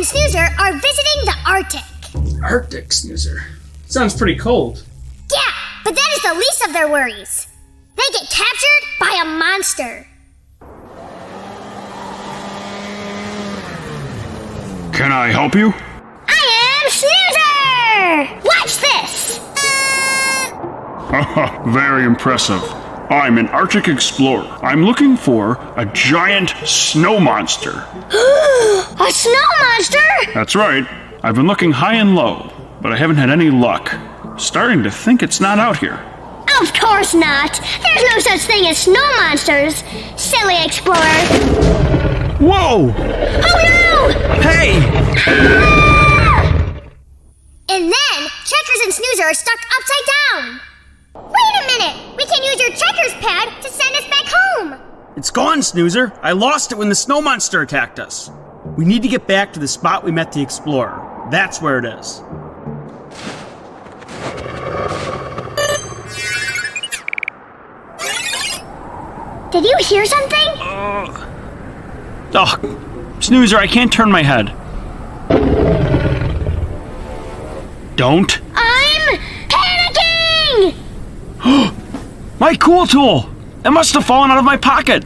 and Snoozer are visiting the Arctic. Arctic, Snoozer. Sounds pretty cold. Yeah, but that is the least of their worries. They get captured by a monster. Can I help you? I am Snoozer! Watch this! Very impressive. I'm an Arctic explorer. I'm looking for a giant snow monster. A snow monster? That's right. I've been looking high and low, but I haven't had any luck. Starting to think it's not out here. Of course not. There's no such thing as snow monsters, silly explorer. Whoa! Oh no! Hey! And then, Checkers and Snoozer are stuck upside down. Wait a minute! We can use your Checkers pad to send us back home! It's gone, Snoozer. I lost it when the snow monster attacked us. We need to get back to the spot we met the explorer. That's where it is. Did you hear something? Oh, Snoozer, I can't turn my head. Don't. I'm panicking! My cool tool! It must have fallen out of my pocket.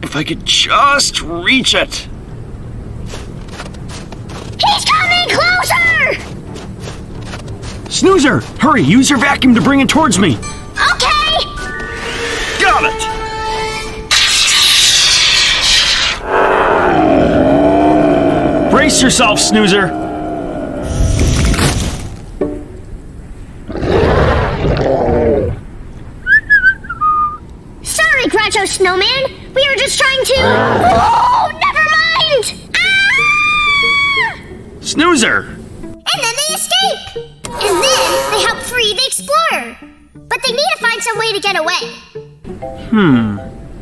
If I could just reach it. He's coming closer! Snoozer, hurry, use your vacuum to bring it towards me. Okay! Got it! Brace yourself, Snoozer. Sorry, Groucho Snowman. We were just trying to... Oh, never mind! Ah! Snoozer! And then they escape! And then they help free the explorer. But they need to find some way to get away.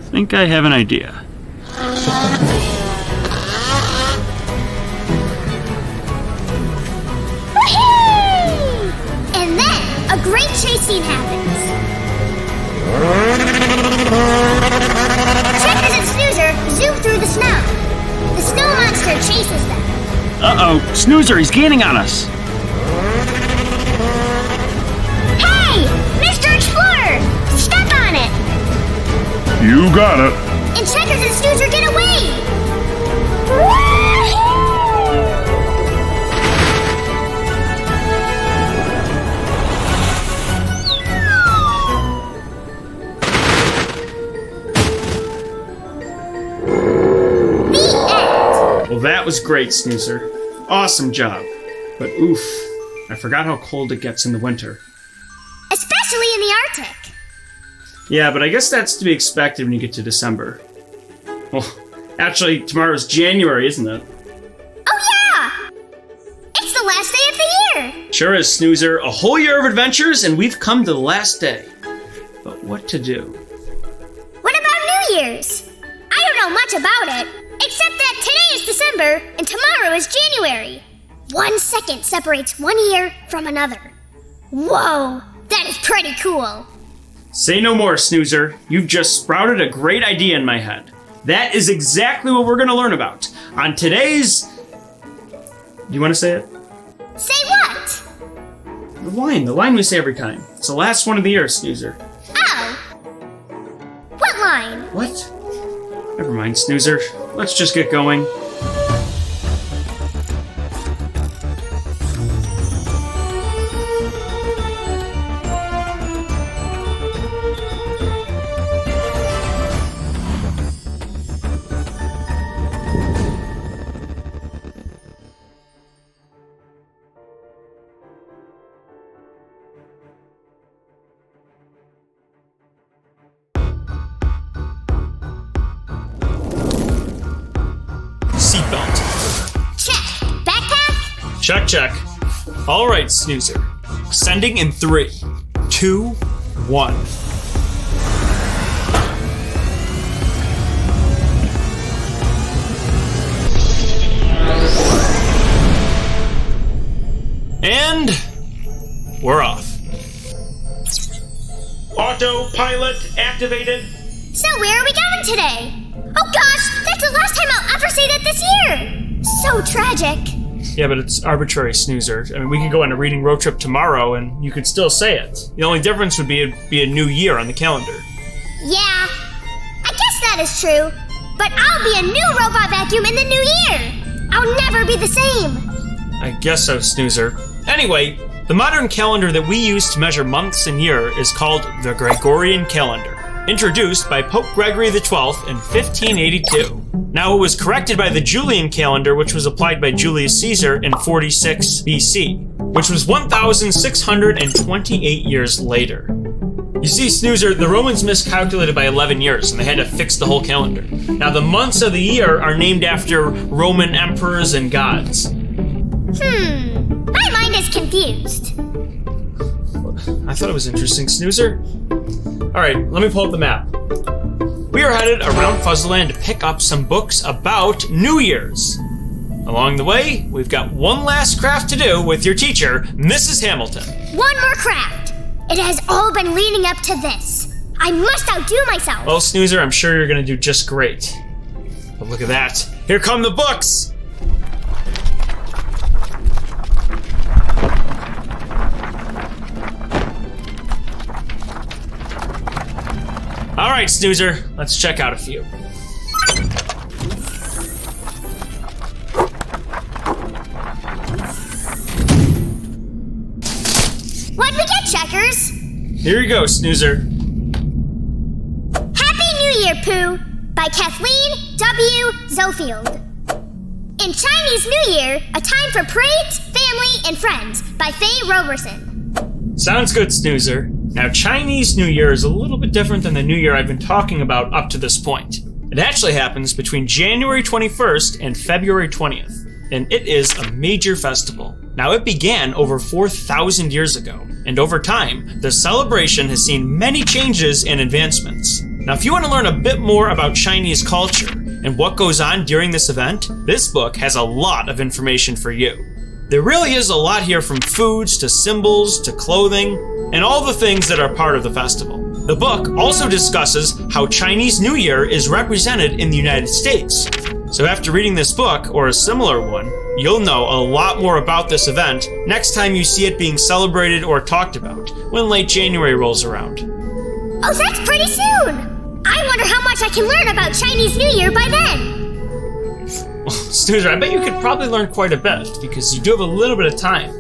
Think I have an idea. Whee! And then a great chase scene happens. Checkers and Snoozer zoom through the snow. The snow monster chases them. Uh-oh, Snoozer, he's gaining on us. Hey! Mr. Explorer! Step on it! You got it. And Checkers and Snoozer get away! Well, that was great, Snoozer. Awesome job. But oof, I forgot how cold it gets in the winter. Especially in the Arctic. Yeah, but I guess that's to be expected when you get to December. Well, actually, tomorrow's January, isn't it? Oh yeah! It's the last day of the year! Sure is, Snoozer. A whole year of adventures, and we've come to the last day. But what to do? What about New Year's? I don't know much about it, except that today is December and tomorrow is January. 1 second separates one year from another. Whoa, that is pretty cool. Say no more, Snoozer. You've just sprouted a great idea in my head. That is exactly what we're going to learn about on today's... Do you want to say it? Say what? The line we say every time. It's the last one of the year, Snoozer. Oh. What line? What? Never mind, Snoozer. Let's just get going. Seatbelt. Check. Backpack? Check, check. All right, Snoozer. Sending in 3, 2, 1. And we're off. Autopilot activated. So where are we going today? Oh gosh, that's the last time I'll ever say that this year! So tragic. Yeah, but it's arbitrary, Snoozer. I mean, we could go on a reading road trip tomorrow and you could still say it. The only difference would be it'd be a new year on the calendar. Yeah, I guess that is true. But I'll be a new robot vacuum in the new year. I'll never be the same. I guess so, Snoozer. Anyway, the modern calendar that we use to measure months and year is called the Gregorian calendar, introduced by Pope Gregory XII in 1582. Now, it was corrected by the Julian calendar, which was applied by Julius Caesar in 46 BC, which was 1,628 years later. You see, Snoozer, the Romans miscalculated by 11 years, and they had to fix the whole calendar. Now, the months of the year are named after Roman emperors and gods. My mind is confused. I thought it was interesting, Snoozer. Alright, let me pull up the map. We are headed around Fuzzleland to pick up some books about New Year's. Along the way, we've got one last craft to do with your teacher, Mrs. Hamilton. One more craft. It has all been leading up to this. I must outdo myself. Well, Snoozer, I'm sure you're gonna do just great. But look at that. Here come the books! All right, Snoozer, let's check out a few. What'd we get, Checkers? Here you go, Snoozer. Happy New Year, Pooh, by Kathleen W. Zofield. In Chinese New Year, a time for parades, family, and friends, by Faye Roberson. Sounds good, Snoozer. Now, Chinese New Year is a little bit different than the New Year I've been talking about up to this point. It actually happens between January 21st and February 20th, and it is a major festival. Now, it began over 4,000 years ago, and over time, the celebration has seen many changes and advancements. Now, if you want to learn a bit more about Chinese culture and what goes on during this event, this book has a lot of information for you. There really is a lot here, from foods to symbols to clothing, and all the things that are part of the festival. The book also discusses how Chinese New Year is represented in the United States. So after reading this book, or a similar one, you'll know a lot more about this event next time you see it being celebrated or talked about, when late January rolls around. Oh, that's pretty soon! I wonder how much I can learn about Chinese New Year by then! Snoozer, I bet you could probably learn quite a bit, because you do have a little bit of time.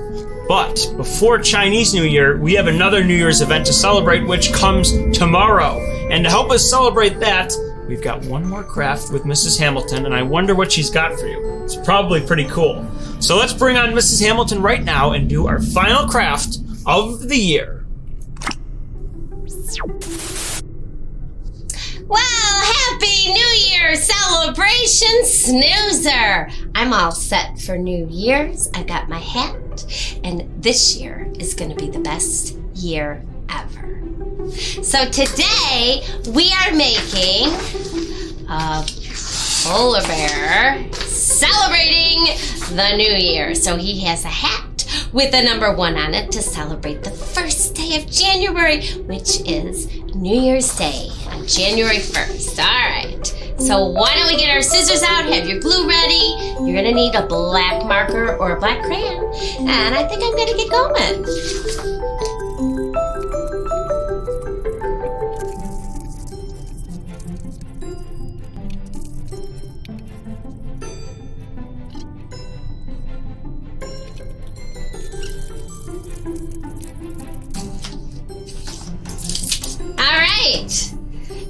But before Chinese New Year, we have another New Year's event to celebrate, which comes tomorrow. And to help us celebrate that, we've got one more craft with Mrs. Hamilton, and I wonder what she's got for you. It's probably pretty cool. So let's bring on Mrs. Hamilton right now and do our final craft of the year. Well, happy New Year celebration, Snoozer! I'm all set for New Year's. I've got my hat, and this year is going to be the best year ever. So today, we are making a polar bear celebrating the New Year. So he has a hat with the number 1 on it to celebrate the first day of January, which is New Year's Day on January 1st. All right. So why don't we get our scissors out, have your glue ready. You're going to need a black marker or a black crayon. And I think I'm going to get going.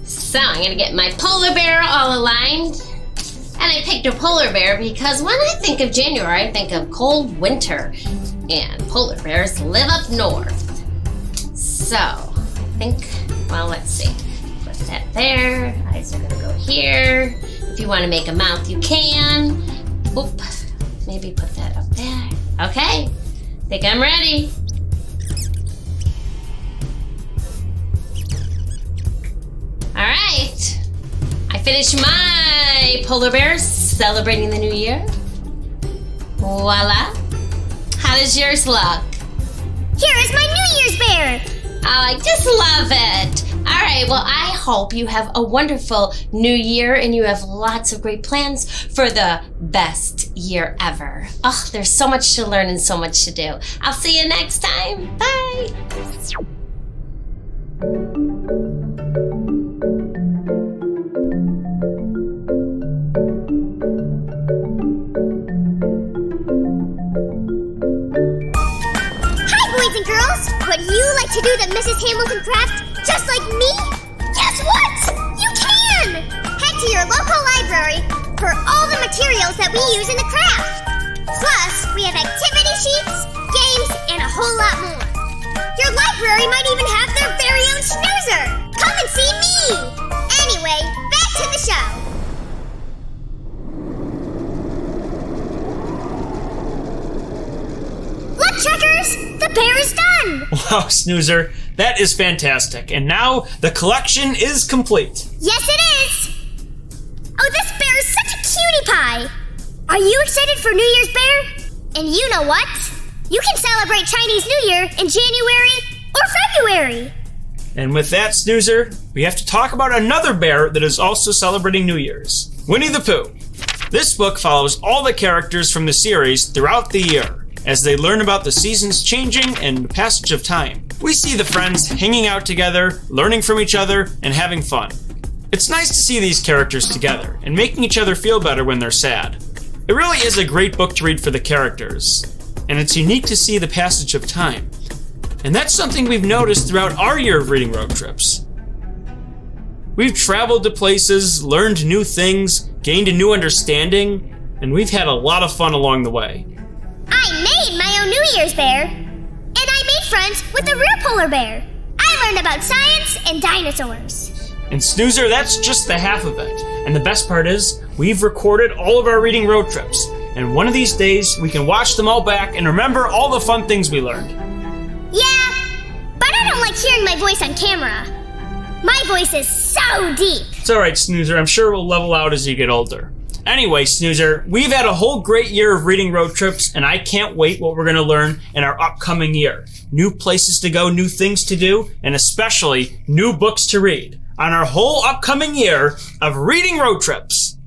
So I'm gonna get my polar bear all aligned. And I picked a polar bear because when I think of January, I think of cold winter. And polar bears live up north. So I think, well, let's see. Put that there. Eyes are gonna go here. If you wanna make a mouth, you can. Oop, maybe put that up there. Okay, think I'm ready. All right, I finished my polar bear celebrating the new year. Voila. How does yours look? Here is my New Year's bear! Oh, I just love it. All right, well, I hope you have a wonderful new year and you have lots of great plans for the best year ever. Oh, there's so much to learn and so much to do. I'll see you next time. Bye. Boys and girls, would you like to do the Mrs. Hamilton craft just like me? Guess what? You can! Head to your local library for all the materials that we use in the craft. Plus, we have activity sheets, games, and a whole lot more. Your library might even have their very own snoozer. Come and see me! Anyway, back to the show. Look, Checkers! The bear is done! Wow, Snoozer, that is fantastic. And now the collection is complete. Yes, it is! Oh, this bear is such a cutie pie! Are you excited for New Year's, Bear? And you know what? You can celebrate Chinese New Year in January or February! And with that, Snoozer, we have to talk about another bear that is also celebrating New Year's. Winnie the Pooh. This book follows all the characters from the series throughout the year, as they learn about the seasons changing and the passage of time. We see the friends hanging out together, learning from each other, and having fun. It's nice to see these characters together, and making each other feel better when they're sad. It really is a great book to read for the characters, and it's unique to see the passage of time. And that's something we've noticed throughout our year of reading road trips. We've traveled to places, learned new things, gained a new understanding, and we've had a lot of fun along the way. I made my own New Year's bear! And I made friends with the real polar bear! I learned about science and dinosaurs! And Snoozer, that's just the half of it. And the best part is, we've recorded all of our reading road trips. And one of these days, we can watch them all back and remember all the fun things we learned. Yeah, but I don't like hearing my voice on camera. My voice is so deep. It's alright, Snoozer. I'm sure we'll level out as you get older. Anyway, Snoozer, we've had a whole great year of reading road trips, and I can't wait what we're going to learn in our upcoming year. New places to go, new things to do, and especially new books to read on our whole upcoming year of reading road trips.